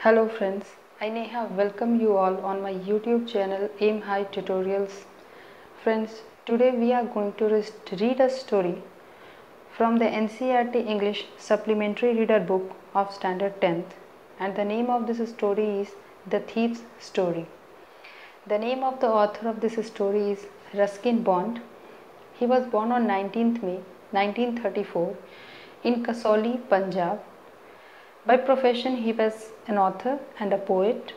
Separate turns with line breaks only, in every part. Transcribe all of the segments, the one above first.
Hello friends, I Neha welcome you all on my YouTube channel Aim High Tutorials. Friends, today we are going to read a story from the NCERT English Supplementary Reader Book of Standard 10th, and the name of this story is The Thief's Story. The name of the author of this story is Ruskin Bond. He was born on 19th May 1934 in Kasauli, Punjab. By profession, he was an author and a poet.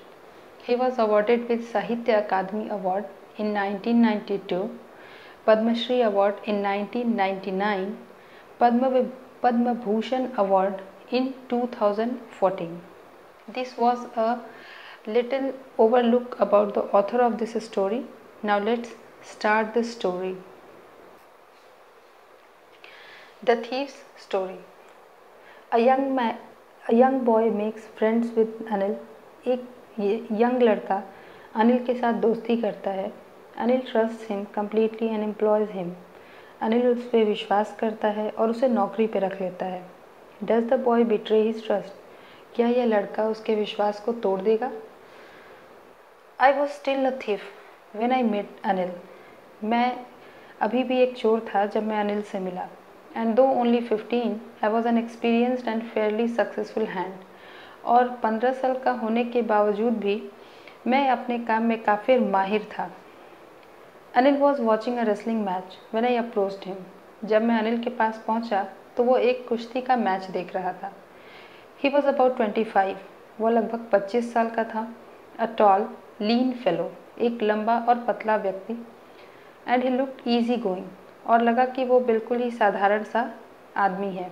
He was awarded with Sahitya Akademi Award in 1992, Padma Shri Award in 1999, Padma Bhushan Award in 2014. This was a little overlook about the author of this story. Now let's start the story. The Thief's Story. A young boy makes friends with Anil. एक young लड़का अनिल के साथ दोस्ती करता है. Anil trusts him completely and employs him. Anil उस पर विश्वास करता है और उसे नौकरी पर रख लेता है. Does the boy betray his trust? क्या यह लड़का उसके विश्वास को तोड़ देगा? I was still a thief when I met Anil. मैं अभी भी एक चोर था जब मैं अनिल से मिला. And though only 15, I was an experienced and fairly successful hand. और 15 साल का होने के बावजूद भी मैं अपने काम में काफ़ी माहिर था. Anil was watching a wrestling match when I approached him. जब मैं अनिल के पास पहुंचा तो वो एक कुश्ती का मैच देख रहा था. He was about 25. वो लगभग 25 साल का था. A tall, lean fellow. एक लंबा और पतला व्यक्ति. And he looked easy going. और लगा कि वो बिल्कुल ही साधारण सा आदमी है.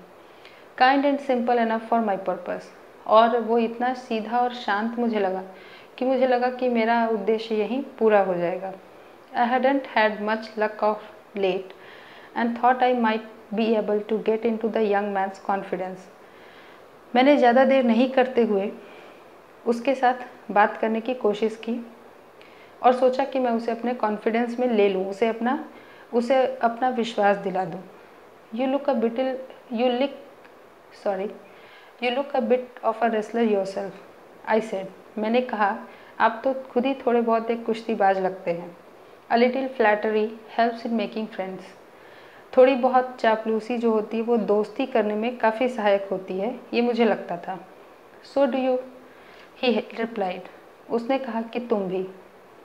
Kind and simple enough for my purpose. और वो इतना सीधा और शांत मुझे लगा कि मेरा उद्देश्य यहीं पूरा हो जाएगा. I hadn't had much luck of late and thought I might be able to get into the young man's confidence. मैंने ज़्यादा देर नहीं करते हुए उसके साथ बात करने की कोशिश की और सोचा कि मैं उसे अपने कॉन्फिडेंस में ले लूँ, उसे अपना विश्वास दिला दूँ. You look a bit of a wrestler yourself, I said. मैंने कहा, आप तो खुद ही थोड़े बहुत एक कुश्तीबाज लगते हैं. A little flattery helps in making friends. थोड़ी बहुत चापलूसी जो होती है वो दोस्ती करने में काफ़ी सहायक होती है, ये मुझे लगता था. So do you, he replied. उसने कहा कि तुम भी.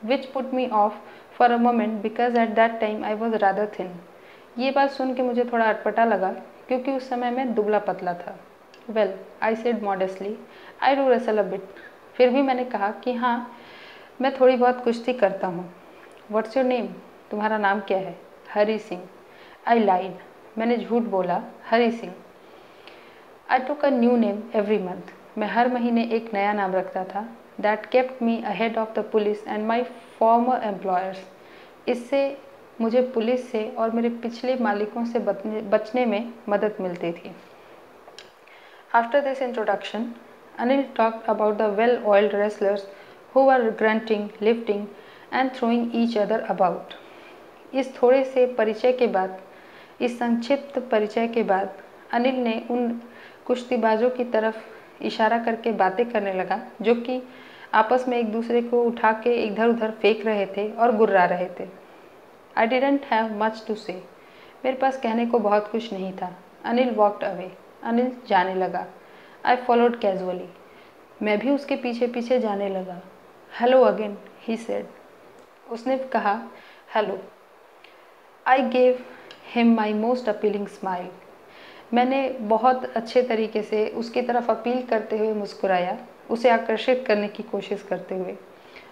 Which put me off for a moment because at that time I was rather thin. ये बात सुन के मुझे थोड़ा अटपटा लगा क्योंकि उस समय मैं दुबला पतला था. Well, I said modestly, I do wrestle a bit. फिर भी मैंने कहा कि हाँ, मैं थोड़ी बहुत कुश्ती करता हूँ. What's your name? तुम्हारा नाम क्या है? हरी सिंह. I lied. मैंने झूठ बोला. Hari Singh. I took a new name every month. मैं हर महीने एक नया नाम रखता था. That kept me ahead of the police and my former employers. इससे मुझे पुलिस से और मेरे पिछले मालिकों से बचने में मदद मिलती थी. After this introduction, Anil talked about the well-oiled wrestlers who were grunting, lifting and throwing each other about. इस थोड़े से परिचय के बाद, इस संक्षिप्त परिचय के बाद, अनिल ने उन कुश्तीबाजों की तरफ इशारा करके बातें करने लगा जो कि आपस में एक दूसरे को उठा के इधर उधर फेंक रहे थे और गुर्रा रहे थे. I didn't have much to say. मेरे पास कहने को बहुत कुछ नहीं था. Anil walked away. अनिल जाने लगा. I followed casually. मैं भी उसके पीछे पीछे जाने लगा. Hello again, he said. उसने कहा, hello. I gave him my most appealing smile. मैंने बहुत अच्छे तरीके से उसकी तरफ अपील करते हुए मुस्कुराया, उसे आकर्षित करने की कोशिश करते हुए.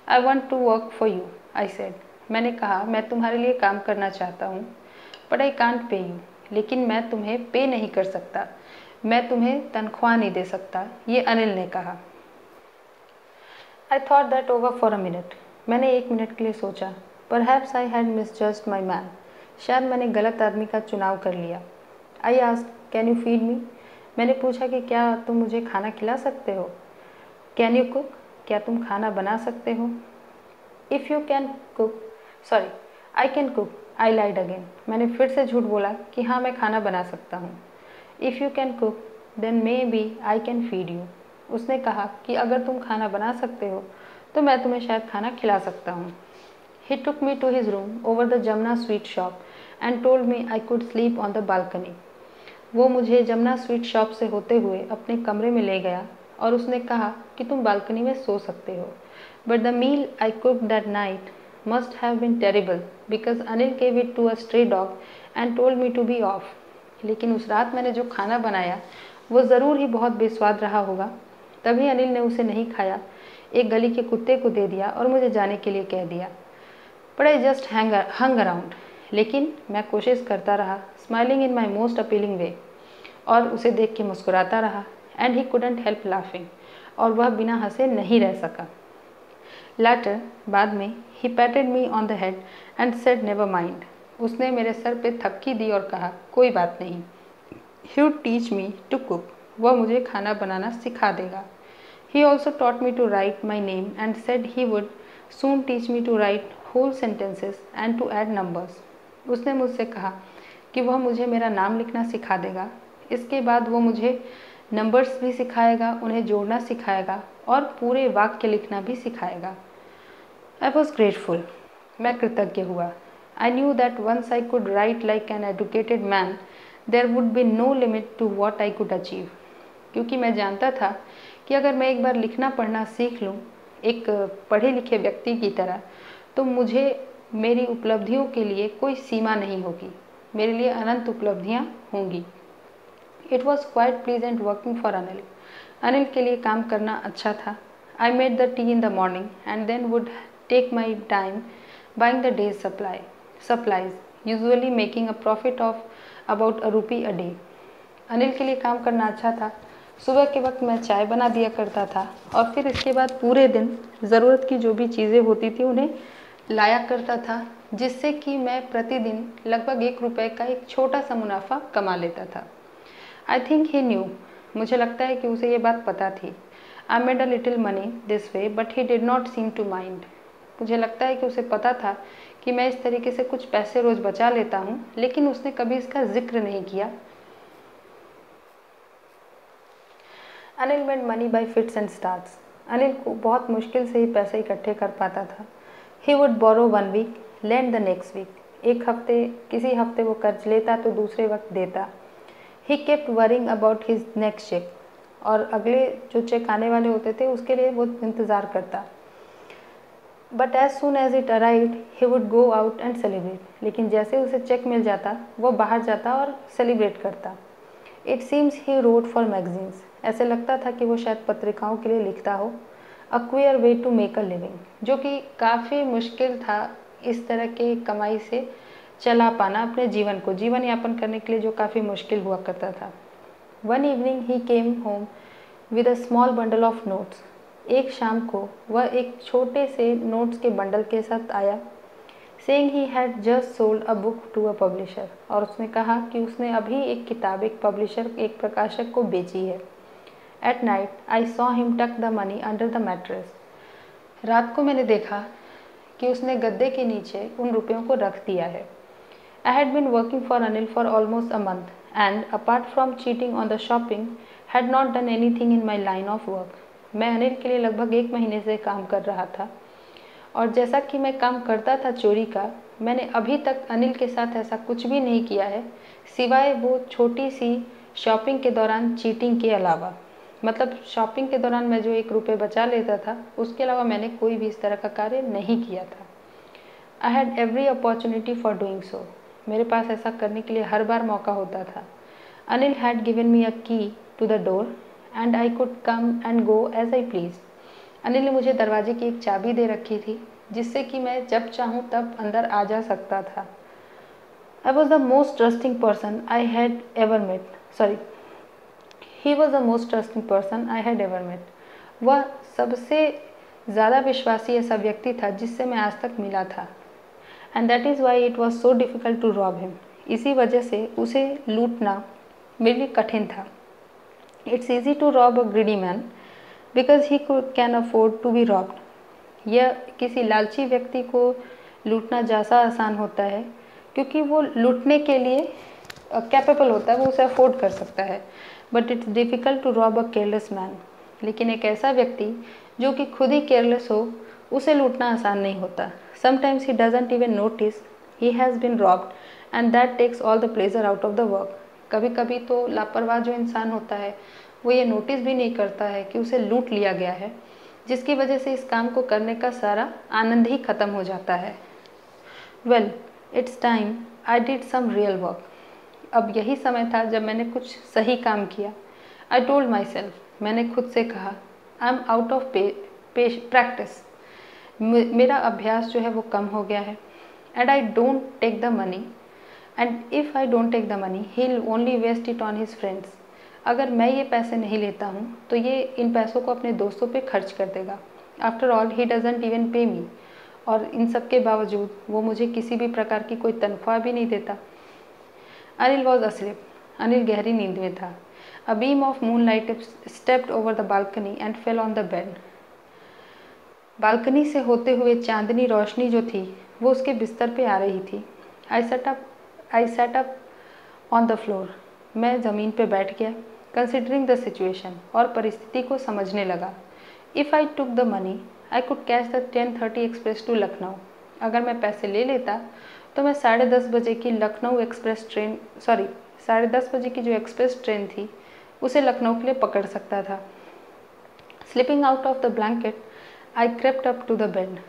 I want to work for you, I said. मैंने कहा, मैं तुम्हारे लिए काम करना चाहता हूँ. But I can't pay you. लेकिन मैं तुम्हें पे नहीं कर सकता. मैं तुम्हें तनख्वाह नहीं दे सकता. ये अनिल ने कहा. I thought that over for a minute. मैंने एक मिनट के लिए सोचा. Perhaps I had misjudged my man. शायद मैंने गलत आदमी का चुनाव कर लिया. I asked, can you feed me? मैंने पूछा कि क्या तुम मुझे खाना खिला सकते हो? Can you cook? क्या तुम खाना बना सकते हो? If you can cook, sorry, I can cook. I lied again. मैंने फिर से झूठ बोला कि हाँ मैं खाना बना सकता हूँ. If you can cook, then maybe I can feed you. उसने कहा कि अगर तुम खाना बना सकते हो तो मैं तुम्हें शायद खाना खिला सकता हूँ। He took me to his room over the Jamna sweet shop and told me I could sleep on the balcony. वो मुझे जमुना स्वीट शॉप से होते हुए अपने कमरे में ले गया और उसने कहा कि तुम बालकनी में सो सकते हो। But the meal I cook that night must have been terrible because Anil gave it to a stray dog and told me to be off. लेकिन उस रात मैंने जो खाना बनाया वो ज़रूर ही बहुत बेस्वाद रहा होगा, तभी अनिल ने उसे नहीं खाया, एक गली के कुत्ते को दे दिया और मुझे जाने के लिए कह दिया। But I just hung around, लेकिन मैं कोशिश करता रहा, smiling in my most appealing way, और उसे देख के मुस्कुराता रहा। And he couldn't help laughing, और वह बिना हंसे नहीं रह सका। लैटर, बाद में, he patted me on the head and said never mind. उसने मेरे सर पे थपकी दी और कहा कोई बात नहीं। He would teach me to cook, वह मुझे खाना बनाना सिखा देगा। He also taught me to write my name and said he would soon teach me to write whole sentences and to add numbers. उसने मुझसे कहा कि वह मुझे मेरा नाम लिखना सिखा देगा, इसके बाद वो मुझे नंबर्स भी सिखाएगा, उन्हें जोड़ना सिखाएगा और पूरे वाक्य लिखना भी सिखाएगा। आई वॉज ग्रेटफुल, मैं कृतज्ञ हुआ। I knew that once I could write like an educated man there would be no limit to what I could achieve. क्योंकि मैं जानता था कि अगर मैं एक बार लिखना पढ़ना सीख लूँ एक पढ़े लिखे व्यक्ति की तरह, तो मुझे मेरी उपलब्धियों के लिए कोई सीमा नहीं होगी, मेरे लिए अनंत उपलब्धियाँ होंगी। It was quite pleasant working for Anil. Anil के लिए काम करना अच्छा था। I made the tea in the morning and then would take my time buying the day's supplies, usually making a profit of about ₹1 a day. Anil के लिए काम करना अच्छा था। सुबह के वक्त मैं चाय बना दिया करता था और फिर इसके बाद पूरे दिन ज़रूरत की जो भी चीज़ें होती थी उन्हें लाया करता था, जिससे कि मैं प्रतिदिन लगभग ₹1 का एक छोटा सा मुनाफा कमा लेता था। आई थिंक ही न्यू, मुझे लगता है कि उसे ये बात पता थी। I made a little money this way but he did not seem to mind. मुझे लगता है कि उसे पता था कि मैं इस तरीके से कुछ पैसे रोज़ बचा लेता हूँ, लेकिन उसने कभी इसका जिक्र नहीं किया। Anil made money by fits and starts. Anil को बहुत मुश्किल से ही पैसे इकट्ठे कर पाता था। He would borrow 1 week, lend the next week. एक हफ्ते, किसी हफ्ते वो कर्ज लेता तो दूसरे वक्त देता। He kept worrying about his next cheque, और अगले जो चेक आने वाले होते थे उसके लिए वो इंतज़ार करता। But as soon as it arrived he would go out and celebrate. लेकिन जैसे उसे चेक मिल जाता वो बाहर जाता और सेलिब्रेट करता। It seems he wrote for magazines. ऐसे लगता था कि वो शायद पत्रिकाओं के लिए लिखता हो। A queer way to make a living, जो कि काफ़ी मुश्किल था इस तरह की कमाई से चला पाना अपने जीवन यापन करने के लिए, जो काफ़ी मुश्किल हुआ करता था। One evening he came home with a small bundle of notes. एक शाम को वह एक छोटे से नोट्स के बंडल के साथ आया। Saying he had just sold a book to a publisher, और उसने कहा कि उसने अभी एक किताब एक प्रकाशक को बेची है। At night I saw him tuck the money under the mattress. रात को मैंने देखा कि उसने गद्दे के नीचे उन रुपयों को रख दिया है। I had been working for Anil for almost a month and apart from cheating on the shopping had not done anything in my line of work. मैं अनिल के लिए लगभग 1 महीने से काम कर रहा था और जैसा कि मैं काम करता था चोरी का, मैंने अभी तक अनिल के साथ ऐसा कुछ भी नहीं किया है सिवाय वो छोटी सी शॉपिंग के दौरान चीटिंग के अलावा। मतलब शॉपिंग के दौरान मैं जो ₹1 बचा लेता था उसके अलावा मैंने कोई भी इस तरह का कार्य नहीं किया था। I had every opportunity for doing so. मेरे पास ऐसा करने के लिए हर बार मौका होता था। Anil had given me a key to the door and I could come and go as I please. Anil ने मुझे दरवाजे की एक चाबी दे रखी थी जिससे कि मैं जब चाहूँ तब अंदर आ जा सकता था। I was the most trusting person I had ever met, sorry, he was the most trusting person I had ever met. वह सबसे ज़्यादा विश्वासी ऐसा व्यक्ति था जिससे मैं आज तक मिला था। And that is why it was so difficult to rob him. इसी वजह से उसे लूटना मेरे लिए कठिन था। It's easy to rob a greedy man because he can afford to be robbed. यह किसी लालची व्यक्ति को लूटना ज़्यादा आसान होता है क्योंकि वो लूटने के लिए कैपेबल होता है, वो उसे अफोर्ड कर सकता है। But it's difficult to rob a careless man. लेकिन एक ऐसा व्यक्ति जो कि खुद ही केयरलेस हो, उसे लूटना आसान नहीं होता। Sometimes he doesn't even notice he has been robbed and that takes all the pleasure out of the work. कभी कभी तो लापरवाह जो इंसान होता है वो ये नोटिस भी नहीं करता है कि उसे लूट लिया गया है, जिसकी वजह से इस काम को करने का सारा आनंद ही खत्म हो जाता है। Well, it's time I did some real work. अब यही समय था जब मैंने कुछ सही काम किया। आई टोल्ड माई सेल्फ, मैंने खुद से कहा, I am out of practice. मेरा अभ्यास जो है वो कम हो गया है। And I don't take the money, and if I don't take the money he will only waste it on his friends. अगर मैं ये पैसे नहीं लेता हूँ तो ये इन पैसों को अपने दोस्तों पे खर्च कर देगा। After all he doesn't even पे मी, और इन सब के बावजूद वो मुझे किसी भी प्रकार की कोई तनख्वाह भी नहीं देता। Anil was asleep. अनिल गहरी नींद में था। A beam of moonlight stepped over the balcony and fell on the bed. Balcony से होते हुए चांदनी रोशनी जो थी वो उसके बिस्तर पे आ रही थी। I sat up on the floor. मैं ज़मीन पे बैठ गया, considering the situation, और परिस्थिति को समझने लगा। If I took the money, I could catch the 10:30 express to Lucknow. अगर मैं पैसे ले लेता तो मैं 10:30 बजे की लखनऊ एक्सप्रेस ट्रेन 10:30 बजे की जो एक्सप्रेस ट्रेन थी उसे लखनऊ के लिए पकड़ सकता था। Slipping out of the blanket I crept up to the bed.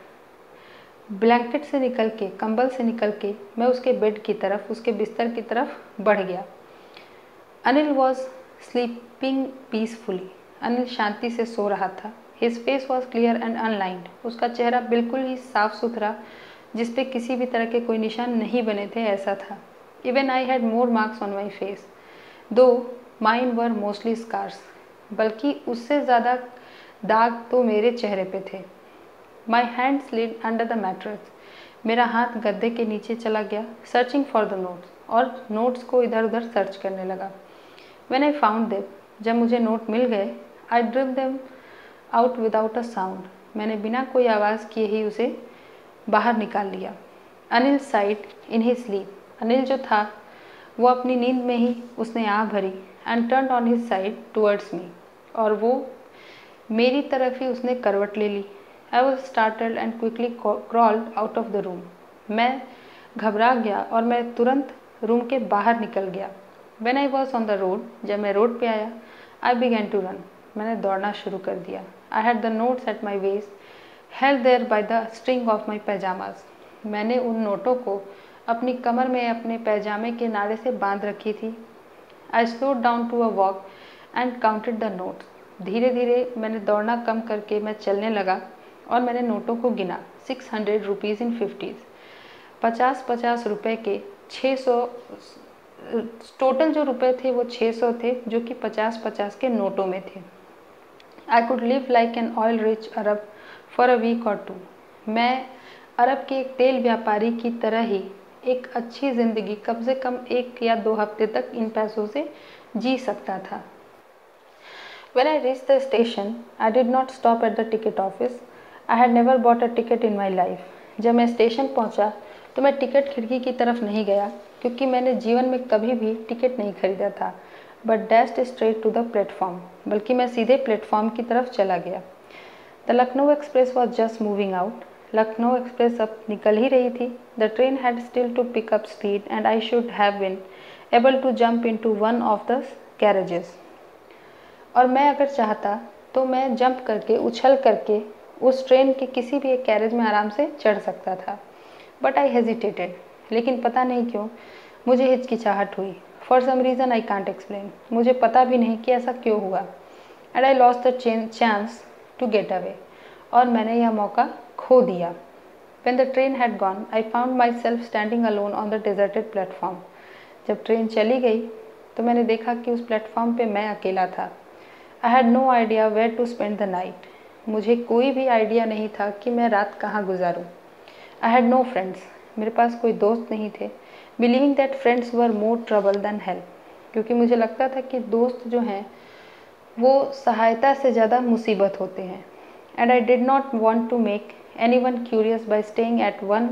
Blanket से निकल के, कंबल से निकल के मैं उसके बेड की तरफ, उसके बिस्तर की तरफ बढ़ गया। Anil was sleeping peacefully. Anil शांति से सो रहा था। His face was clear and unlined. उसका चेहरा बिल्कुल ही साफ सुथरा, जिसपे किसी भी तरह के कोई निशान नहीं बने थे, ऐसा था। Even I had more marks on my face, दो माइन वर मोस्टली स्कार्स। बल्कि उससे ज़्यादा दाग तो मेरे चेहरे पे थे। My hand slid under the mattress. मेरा हाथ गद्दे के नीचे चला गया, सर्चिंग फॉर द नोट्स, और नोट्स को इधर उधर सर्च करने लगा। व्हेन आई फाउंड देम, जब मुझे नोट मिल गए, I drew them out without a sound. मैंने बिना कोई आवाज़ किए ही उसे बाहर निकाल लिया। Anil side in his sleep. Anil जो था वो अपनी नींद में ही उसने आँख भरी and turn on his side towards me, और वो मेरी तरफ ही उसने करवट ले ली। I was startled and quickly crawled out of the room. मैं घबरा गया और मैं तुरंत रूम के बाहर निकल गया। When I was on the road, जब मैं रोड पे आया, आई बिगैन टू रन। मैंने दौड़ना शुरू कर दिया। I had the notes at my waist, held there by the string of my pyjamas. मैंने उन नोटों को अपनी कमर में अपने पैजामे के नाड़े से बांध रखी थी। I slowed down to a walk and counted the notes. धीरे धीरे मैंने दौड़ना कम करके मैं चलने लगा और मैंने नोटों को गिना। 600 रुपीज़ इन 50s। 50 रुपए के 600, टोटल जो रुपए थे वो 600 थे, जो कि 50 के नोटों में थे। I could live like an oil rich Arab for a week or two. मैं अरब के एक तेल व्यापारी की तरह ही एक अच्छी ज़िंदगी कम से कम 1 या 2 हफ्ते तक इन पैसों से जी सकता था। When I reached the station, I did not stop at the ticket office. I had never bought a ticket in my life. जब मैं स्टेशन पहुंचा तो मैं टिकट खिड़की की तरफ नहीं गया, क्योंकि मैंने जीवन में कभी भी टिकट नहीं खरीदा था, but dashed straight to the platform. बल्कि मैं सीधे प्लेटफॉर्म की तरफ चला गया। The Lucknow Express was just moving out. Lucknow Express अब निकल ही रही थी। The train had still to pick up speed and I should have been able to jump into one of the carriages. और मैं अगर चाहता तो मैं जंप करके, उछल करके उस ट्रेन के किसी भी एक कैरेज में आराम से चढ़ सकता था। But I hesitated. लेकिन पता नहीं क्यों मुझे हिचकिचाहट हुई। For some reason I can't explain. मुझे पता भी नहीं कि ऐसा क्यों हुआ। And I lost the chance to get away. और मैंने यह मौका खो दिया। When the train had gone, I found myself standing alone on the deserted platform. जब ट्रेन चली गई तो मैंने देखा कि उस प्लेटफॉर्म पे मैं अकेला था। I had no idea where to spend the night. मुझे कोई भी आइडिया नहीं था कि मैं रात कहाँ गुजारूँ। I had no friends. मेरे पास कोई दोस्त नहीं थे। Believing that friends were more trouble than help. क्योंकि मुझे लगता था कि दोस्त जो हैं वो सहायता से ज़्यादा मुसीबत होते हैं। And I did not want to make anyone curious by staying at one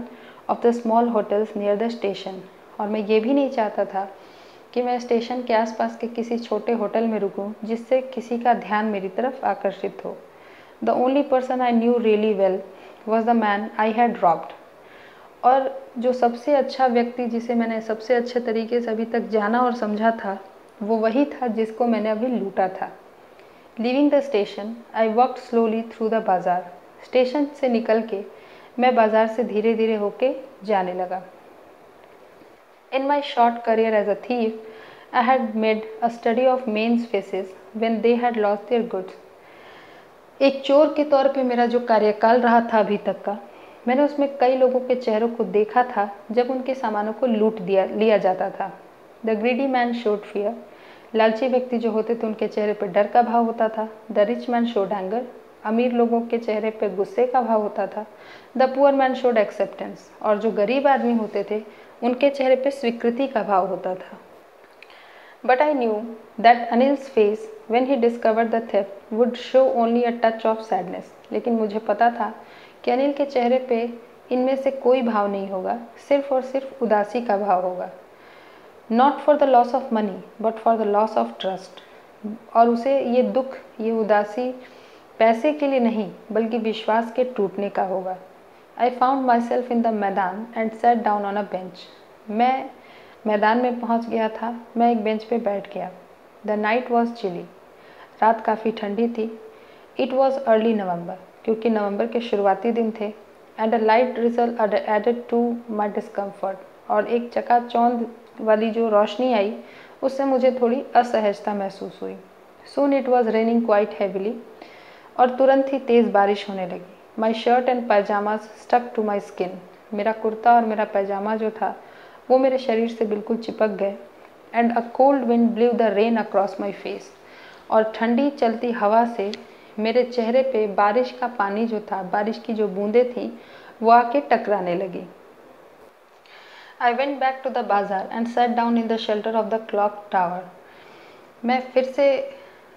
of the small hotels near the station. और मैं ये भी नहीं चाहता था कि मैं स्टेशन के आसपास के किसी छोटे होटल में रुकूं जिससे किसी का ध्यान मेरी तरफ आकर्षित हो। The only person I knew really well was the man I had dropped. और जो सबसे अच्छा व्यक्ति जिसे मैंने सबसे अच्छे तरीके से अभी तक जाना और समझा था, वो वही था जिसको मैंने अभी लूटा था। Leaving the station I walked slowly through the बाज़ार। स्टेशन से निकल के मैं बाज़ार से धीरे धीरे होके जाने लगा। In my short career as a thief, I had made a study of men's faces when they had lost their goods. एक चोर के तौर पे मेरा जो कार्यकाल रहा था अभी तक का, मैंने उसमें कई लोगों के चेहरों को देखा था जब उनके सामानों को लूट लिया जाता था। The greedy man showed fear. लालची व्यक्ति जो होते थे उनके चेहरे पर डर का भाव होता था। The rich man showed anger. अमीर लोगों के चेहरे पर गुस्से का भाव होता था। The poor man showed acceptance. और जो गरीब आदमी होते थे उनके चेहरे पर स्वीकृति का भाव होता था। But I knew that Anil's face when he discovered the theft would show only a touch of sadness. लेकिन मुझे पता था कि अनिल के चेहरे पे इनमें से कोई भाव नहीं होगा, सिर्फ और सिर्फ उदासी का भाव होगा। Not for the loss of money but for the loss of trust. और उसे ये दुख, ये उदासी पैसे के लिए नहीं बल्कि विश्वास के टूटने का होगा। I found myself in the maidan and sat down on a bench. मैं मैदान में पहुंच गया था। मैं एक बेंच पे बैठ गया। The night was chilly. रात काफ़ी ठंडी थी। इट वॉज अर्ली नवंबर, क्योंकि नवंबर के शुरुआती दिन थे। And a light drizzle added to my discomfort. और एक चकाचौंध वाली जो रोशनी आई उससे मुझे थोड़ी असहजता महसूस हुई। Soon it was raining quite heavily. और तुरंत ही तेज़ बारिश होने लगी। My shirt and pyjamas stuck to my skin. मेरा कुर्ता और मेरा पैजामा जो था वो मेरे शरीर से बिल्कुल चिपक गए। And a cold wind blue the rain across my face. और ठंडी चलती हवा से मेरे चेहरे पे बारिश का पानी जो था, बारिश की जो बूंदें थी, वो आके टकराने लगी। I went back to the bazaar and sat down in the shelter of the clock tower.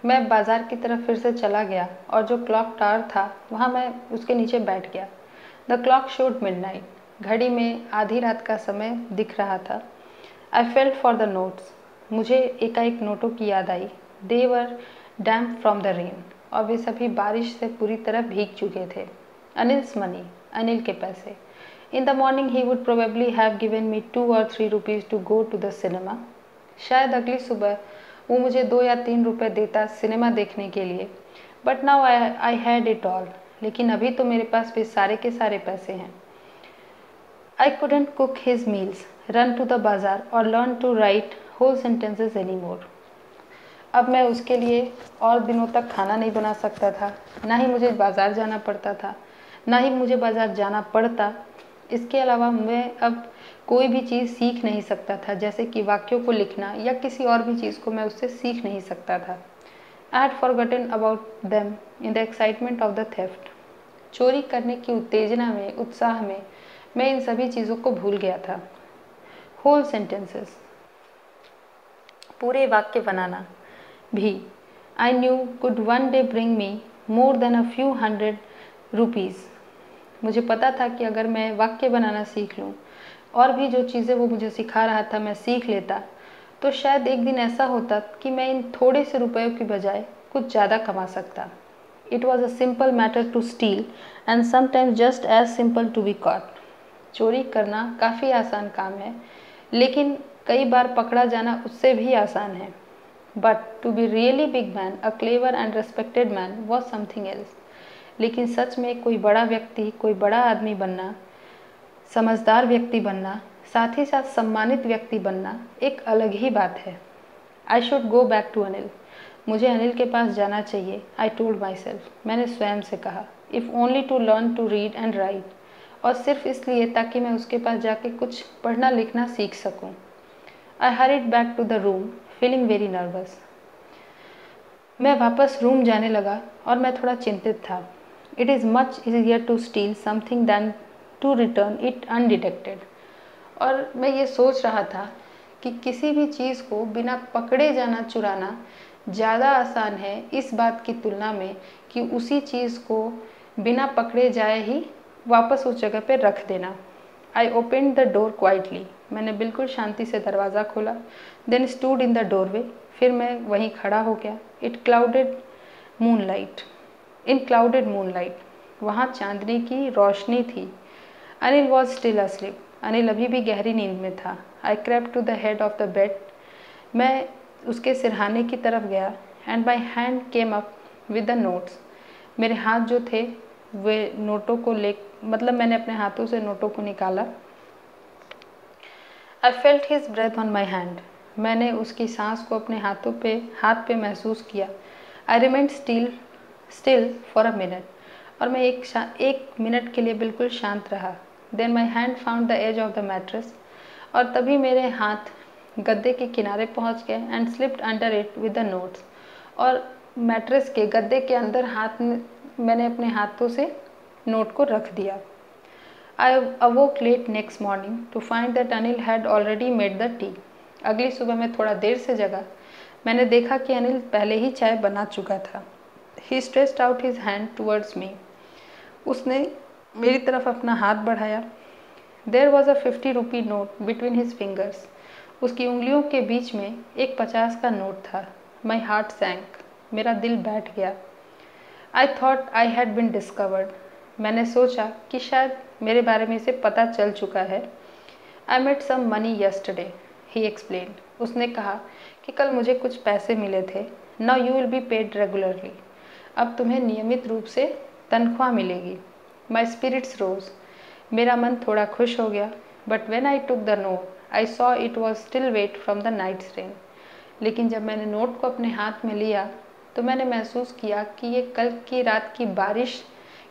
मैं बाज़ार की तरफ फिर से चला गया और जो क्लॉक टावर था वहाँ मैं उसके नीचे बैठ गया। The clock showed midnight. घड़ी में आधी रात का समय दिख रहा था। I felt for the notes. मुझे एकाएक नोटों की याद आई। दे वर डैम्प फ्रॉम द रेन। और वे सभी बारिश से पूरी तरह भीग चुके थे। अनिल्स मनी। अनिल के पैसे। In the morning he would probably have given me 2 or 3 rupees to go to the cinema. शायद अगली सुबह वो मुझे 2 या 3 रुपए देता सिनेमा देखने के लिए। But now I had it all. लेकिन अभी तो मेरे पास भी सारे के सारे पैसे हैं। I couldn't cook his meals, run to the bazaar or learn to write whole sentences any more. अब मैं उसके लिए और दिनों तक खाना नहीं बना सकता था, ना ही मुझे बाज़ार जाना पड़ता था, ना ही मुझे बाज़ार जाना पड़ता। इसके अलावा मैं अब कोई भी चीज़ सीख नहीं सकता था, जैसे कि वाक्यों को लिखना या किसी और भी चीज़ को मैं उससे सीख नहीं सकता था। I had forgotten about them in the excitement of the theft. चोरी करने की उत्तेजना में, उत्साह में मैं इन सभी चीज़ों को भूल गया था। होल सेंटेंसेस, पूरे वाक्य बनाना भी I knew could one day bring me more than a few hundred rupees. मुझे पता था कि अगर मैं वाक्य बनाना सीख लूँ और भी जो चीज़ें वो मुझे सिखा रहा था मैं सीख लेता, तो शायद एक दिन ऐसा होता कि मैं इन थोड़े से रुपयों की बजाय कुछ ज़्यादा कमा सकता। It was a simple matter to steal and sometimes just as simple to be caught. चोरी करना काफ़ी आसान काम है, लेकिन कई बार पकड़ा जाना उससे भी आसान है। But to be really big man, a clever and respected man was something else. लेकिन सच में कोई बड़ा व्यक्ति, कोई बड़ा आदमी बनना, समझदार व्यक्ति बनना, साथ ही साथ सम्मानित व्यक्ति बनना एक अलग ही बात है। I should go back to Anil. मुझे अनिल के पास जाना चाहिए। I told myself. मैंने स्वयं से कहा। If only to learn to read and write. और सिर्फ इसलिए ताकि मैं उसके पास जाके कुछ पढ़ना लिखना सीख सकूं। I hurried back to the room feeling very nervous. मैं वापस रूम जाने लगा और मैं थोड़ा चिंतित था। It is much easier to steal something than to return it undetected. और मैं ये सोच रहा था कि किसी भी चीज़ को बिना पकड़े जाना चुराना ज़्यादा आसान है इस बात की तुलना में कि उसी चीज़ को बिना पकड़े जाए ही वापस उस जगह पे रख देना। I open the door quietly. मैंने बिल्कुल शांति से दरवाज़ा खोला, then stood in the doorway, फिर मैं वहीं खड़ा हो गया। इन क्लाउडेड मूनलाइट, वहाँ चांदनी की रोशनी थी। Anil was still asleep, Anil अभी भी गहरी नींद में था। I crept to the head of the bed, मैं उसके सिरहाने की तरफ गया। And my hand came up with the notes, मेरे हाथ जो थे वे नोटों को मैंने अपने हाथों से नोटों को निकाला। I felt his breath on my hand, मैंने उसकी सांस को अपने हाथ पे महसूस किया। I remained still for a minute, और मैं एक मिनट के लिए बिल्कुल शांत रहा। Then my hand found the edge of the mattress, और तभी मेरे हाथ गद्दे के किनारे पहुंच गए। And slipped under it with the notes, और मैट्रेस के गद्दे के अंदर मैंने अपने हाथों से नोट को रख दिया। I awoke late next morning to find that Anil had already made the tea. अगली सुबह मैं थोड़ा देर से जगा, मैंने देखा कि अनिल पहले ही चाय बना चुका था। He stretched out his hand towards me, उसने मेरी तरफ अपना हाथ बढ़ाया। There was a 50 rupee note between his fingers, उसकी उंगलियों के बीच में एक 50 का नोट था। माई हार्ट सैंक, मेरा दिल बैठ गया। I thought I had been discovered, मैंने सोचा कि शायद मेरे बारे में इसे पता चल चुका है। I made some money yesterday, he explained, उसने कहा कि कल मुझे कुछ पैसे मिले थे। Now you will be paid regularly, अब तुम्हें नियमित रूप से तनख्वाह मिलेगी। माई स्पिरिट्स रोज, मेरा मन थोड़ा खुश हो गया। But when I took the note I saw it was still wet from the night's rain, लेकिन जब मैंने नोट को अपने हाथ में लिया तो मैंने महसूस किया कि ये कल की रात की बारिश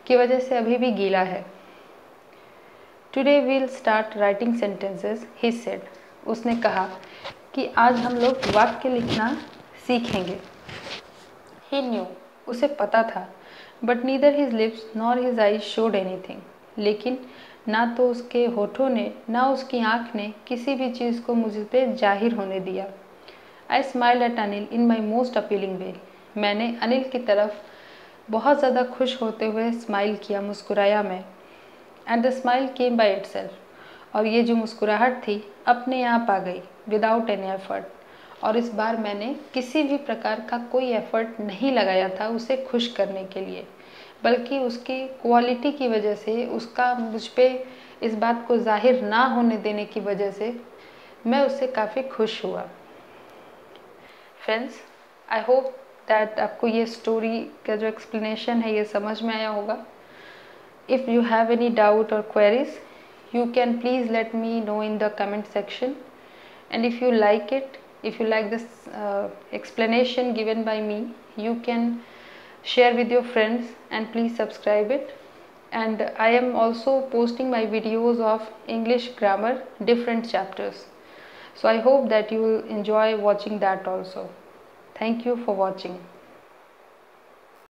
की वजह से अभी भी गीला है। Today we'll start writing sentences, he said, उसने कहा कि आज हम लोग वाक्य लिखना सीखेंगे। ही न्यू, उसे पता था, but neither his lips nor his eyes showed anything, लेकिन ना तो उसके होठों ने ना उसकी आँख ने किसी भी चीज़ को मुझ पे जाहिर होने दिया। I smiled at Anil in my most appealing way, मैंने अनिल की तरफ बहुत ज़्यादा खुश होते हुए स्माइल किया, मुस्कुराया मैं। And the smile came by itself, और ये जो मुस्कुराहट थी अपने आप आ गई, विदाउट एनी एफर्ट। और इस बार मैंने किसी भी प्रकार का कोई एफर्ट नहीं लगाया था उसे खुश करने के लिए, बल्कि उसकी क्वालिटी की वजह से, उसका मुझ पे इस बात को जाहिर ना होने देने की वजह से मैं उससे काफ़ी खुश हुआ। फ्रेंड्स, आई होप दैट आपको ये स्टोरी का जो एक्सप्लेनेशन है ये समझ में आया होगा। If you have any doubt और queries, you can please let me know in the comment section, and if you like it, if you like this explanation given by me, you can share with your friends and please subscribe it. And I am also posting my videos of English grammar different chapters, so I hope that you will enjoy watching that also. Thank you for watching.